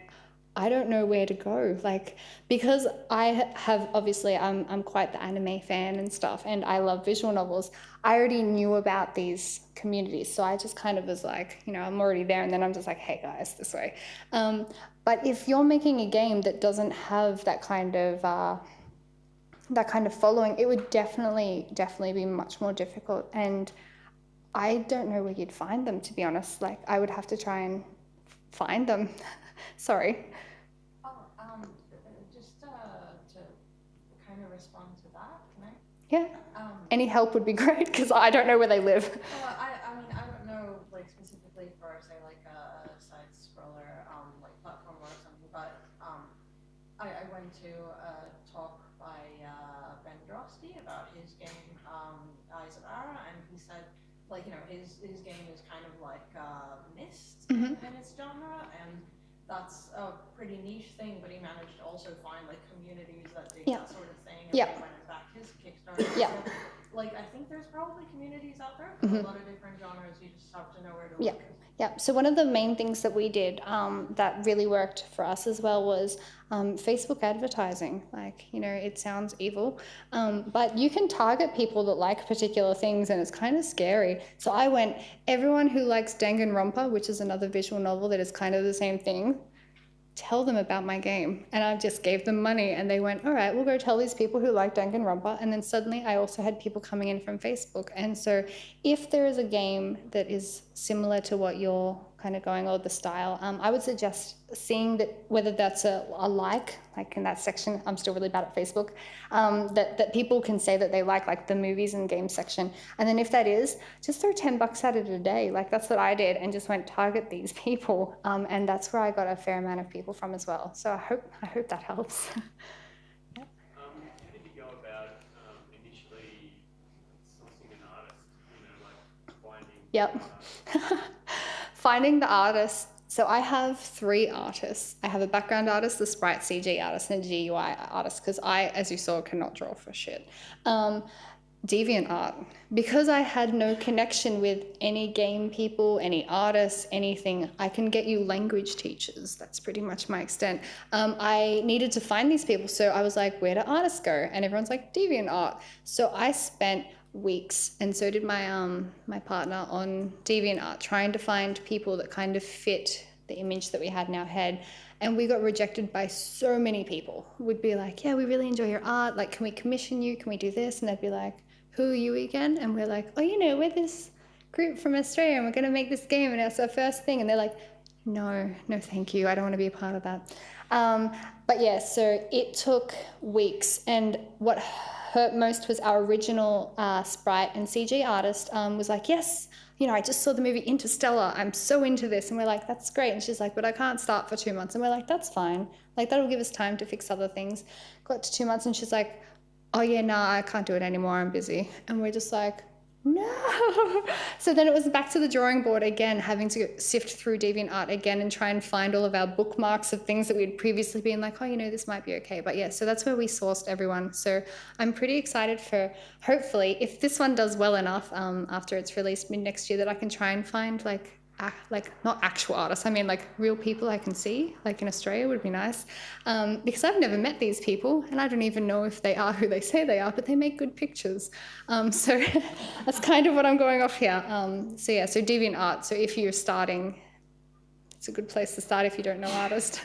I don't know where to go. Like, because I have, obviously, I'm quite the anime fan and stuff, and I love visual novels. I already knew about these communities, so I just kind of was like, you know, I'm already there, and then I'm just like, hey guys, this way. But if you're making a game that doesn't have that kind of following, it would definitely be much more difficult. And I don't know where you'd find them, to be honest. Like, I would have to try and find them. Sorry.
Just to kind of respond to that, can I?
Yeah. Any help would be great, because I don't know where they live.
I mean, I don't know, like, specifically for, say, like, a side-scroller, like, platform or something, but I went to a talk by Ben Drosty about his game, Eyes of Ara, and he said, like, you know, his game is kind of like Myst in its genre, and that's a pretty niche thing, but he managed to also find, like, communities that did that sort of thing, and they went back his Kickstarter. So, like, I think there's probably communities out there for a lot of different genres. You just have to know where to look.
Yeah, so one of the main things that we did that really worked for us as well was Facebook advertising. Like, you know, it sounds evil, but you can target people that like particular things, and it's kind of scary. So I went, everyone who likes Danganronpa, which is another visual novel that is kind of the same thing, tell them about my game. And I just gave them money, and they went, all right, we'll go tell these people who like Danganronpa. And then suddenly I also had people coming in from Facebook. And so if there is a game that is similar to what you're kind of going, or the style, I would suggest seeing that whether that's a like in that section, I'm still really bad at Facebook, that people can say that they like the movies and games section. And then if that is, just throw $10 at it a day. Like, that's what I did, and just went target these people. And that's where I got a fair amount of people from as well. So I hope that helps.
How did you go about initially sourcing an artist? You know, like finding.
Finding the artist. So I have 3 artists. I have a background artist, the sprite CG artist, and a GUI artist, because I, as you saw, cannot draw for shit. DeviantArt. Because I had no connection with any game people, any artists, anything, I can get you language teachers. That's pretty much my extent. I needed to find these people, so I was like, where do artists go? And everyone's like, DeviantArt. So I spent weeks, and so did my my partner, on DeviantArt, trying to find people that kind of fit the image that we had in our head. And we got rejected by so many people. We'd be like, yeah, we really enjoy your art, like, can we commission you, can we do this? And they'd be like, who are you again? And we're like, oh, you know, we're this group from Australia, and we're going to make this game, and it's our first thing. And they're like, no thank you, I don't want to be a part of that. But yeah, so it took weeks, and what hurt most was our original sprite and CG artist was like, yes, you know, I just saw the movie Interstellar, I'm so into this. And we're like, that's great. And she's like, but I can't start for 2 months. And we're like, that's fine, like, that'll give us time to fix other things. Got to 2 months, and she's like, oh yeah, no, I can't do it anymore, I'm busy. And we're just like, no. So then it was back to the drawing board again, having to sift through DeviantArt again and try and find all of our bookmarks of things that we'd previously been like, oh, you know, this might be okay. But yeah, so that's where we sourced everyone. So I'm pretty excited for, hopefully, if this one does well enough after it's released mid next year, that I can try and find like not actual artists, I mean like real people I can see, like in Australia would be nice, because I've never met these people, and I don't even know if they are who they say they are, but they make good pictures. So that's kind of what I'm going off here. So yeah, so DeviantArt. So if you're starting, it's a good place to start if you don't know artists.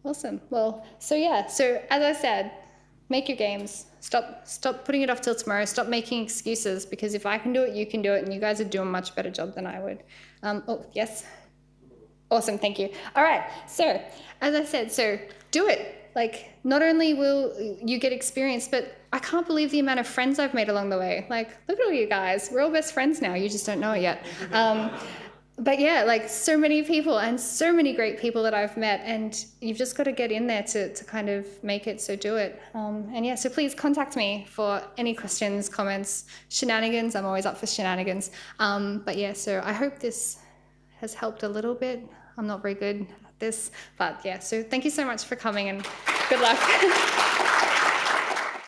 Awesome. Well, so yeah, so as I said, make your games. Stop putting it off till tomorrow. Stop making excuses, because if I can do it, you can do it, and you guys are doing a much better job than I would. Oh, yes. Awesome, thank you. All right, so as I said, so do it. Like, not only will you get experience, but I can't believe the amount of friends I've made along the way. Like, look at all you guys. We're all best friends now. You just don't know it yet. But yeah, like, so many people and so many great people that I've met, and you've just got to get in there to kind of make it, so do it. And yeah, so please contact me for any questions, comments, shenanigans. I'm always up for shenanigans. But yeah, so I hope this has helped a little bit. I'm not very good at this, but yeah, so thank you so much for coming, and good luck.